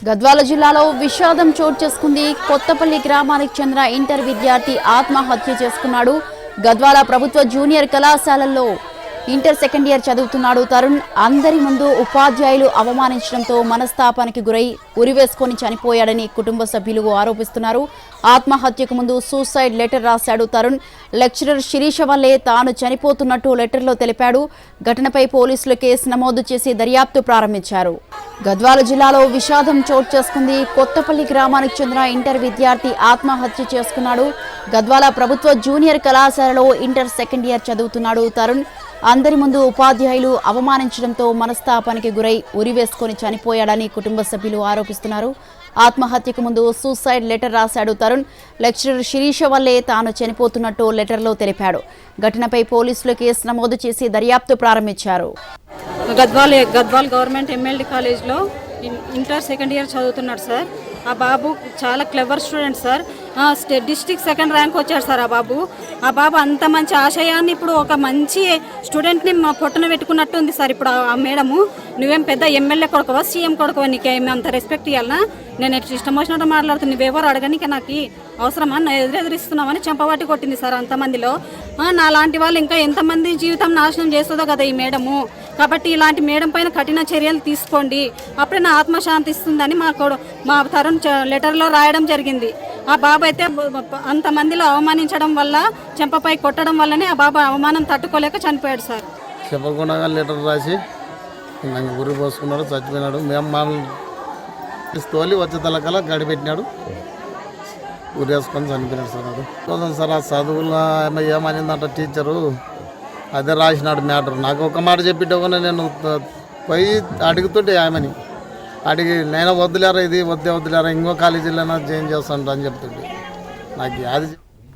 గద్వాల జిల్లాలో విషాదం చోటు చేసుకుంది. కొత్తపల్లి గ్రామానికి చెందిన ఇంటర్ విద్యార్థి ఆత్మహత్య చేసుకున్నాడు. గద్వాల ప్రభుత్వ జూనియర్ కళాశాలలో ఇంటర్ సెకండ్ ఇయర్ చదువుతున్నాడు తరుణ్. అందరి ముందు ఉపాధ్యాయులు అవమానించడంతో మనస్తాపానికి గురై ఉరివేసుకొని చనిపోయాడని కుటుంబ సభ్యులు ఆరోపిస్తున్నారు. ఆత్మహత్యకు ముందు సూసైడ్ లెటర్ రాశాడు తరుణ్. లెక్చరర్ శిరీష వల్లే తాను చనిపోతున్నట్టు లెటర్లో తెలిపాడు. ఘటనపై పోలీసులు కేసు నమోదు చేసి దర్యాప్తు ప్రారంభించారు. గద్వాల జిల్లాలో విషాదం చోటు చేసుకుంది. కొత్తపల్లి గ్రామానికి చెందిన ఇంటర్ విద్యార్థి ఆత్మహత్య చేసుకున్నాడు. గద్వాల ప్రభుత్వ జూనియర్ కళాశాలలో ఇంటర్ సెకండ్ ఇయర్ చదువుతున్నాడు తరుణ్. అందరి ముందు ఉపాధ్యాయులు అవమానించడంతో మనస్తాపానికి గురై ఉరివేసుకొని చనిపోయాడని కుటుంబ సభ్యులు ఆరోపిస్తున్నారు. ఆత్మహత్యకు ముందు సూసైడ్ లెటర్ రాశాడు తరుణ్. లెక్చరర్ శిరీష వల్లే తాను చనిపోతున్నట్టు లెటర్లో తెలిపాడు. ఘటనపై పోలీసులు కేసు నమోదు చేసి దర్యాప్తు ప్రారంభించారు. గద్వాల్ గవర్నమెంట్ ఎంఎల్డి కాలేజ్లో ఇంటర్ సెకండ్ ఇయర్ చదువుతున్నాడు సార్. ఆ బాబు చాలా clever student sir. District second rank వచ్చాడు సార్. ఆ బాబు అంత మంచి ఆశయాన్ని ఇప్పుడు ఒక మంచి స్టూడెంట్ని మా పొట్టన పెట్టుకున్నట్టు ఉంది సార్. ఇప్పుడు ఆ మేడము నువ్వేం పెద్ద ఎమ్మెల్యే కొడుకువా సీఎం కొడుకువా, నీకేమి అంత రెస్పెక్ట్ ఇవ్వాలన్నా? నేను ఇష్టం వచ్చినట్టు మాట్లాడుతుంది. నువ్వెవరు అడగనిక నాకు అవసరమా? నా ఎదురెదిరిస్తున్నామని చెంపవాటి కొట్టింది సార్ అంతమందిలో. నా లాంటి వాళ్ళు ఇంకా ఎంతమంది జీవితం నాశనం చేస్తుందో కదా ఈ మేడము. కాబట్టి ఇలాంటి మేడం పైన కఠిన చర్యలు తీసుకోండి, అప్పుడే నా ఆత్మశాంతి ఇస్తుందని మా తరుణ్ లెటర్లో రాయడం జరిగింది. ఆ బాబు అయితే అంతమందిలో అవమానించడం వల్ల, చెంపపై కొట్టడం వల్లనే ఆ బాబు అవమానం తట్టుకోలేక చనిపోయాడు సార్. చెప్పకుండా లెటర్ రాసి గురి పోసుకున్నాడు, చచ్చిపోయినాడు. మేము మామూలు తోలి వచ్చే తలకలా గడిపెట్టినాడు, గురి వేసుకొని చనిపోయినాడు సార్. అది కోసం సార్ ఆ చదువులో ఏమనిందంట టీచరు, అదే రాసినాడు మ్యాటర్. నాకు ఒక మాట చెప్పిట్టుకుని నేను పోయి అడుగుతుంటే ఆమెని అడిగి నేను వద్దులేరా, ఇది వద్దులేరా, ఇంకో కాలేజీలో జాయిన్ చేస్తాను అని చెప్తుంటే నాకు అది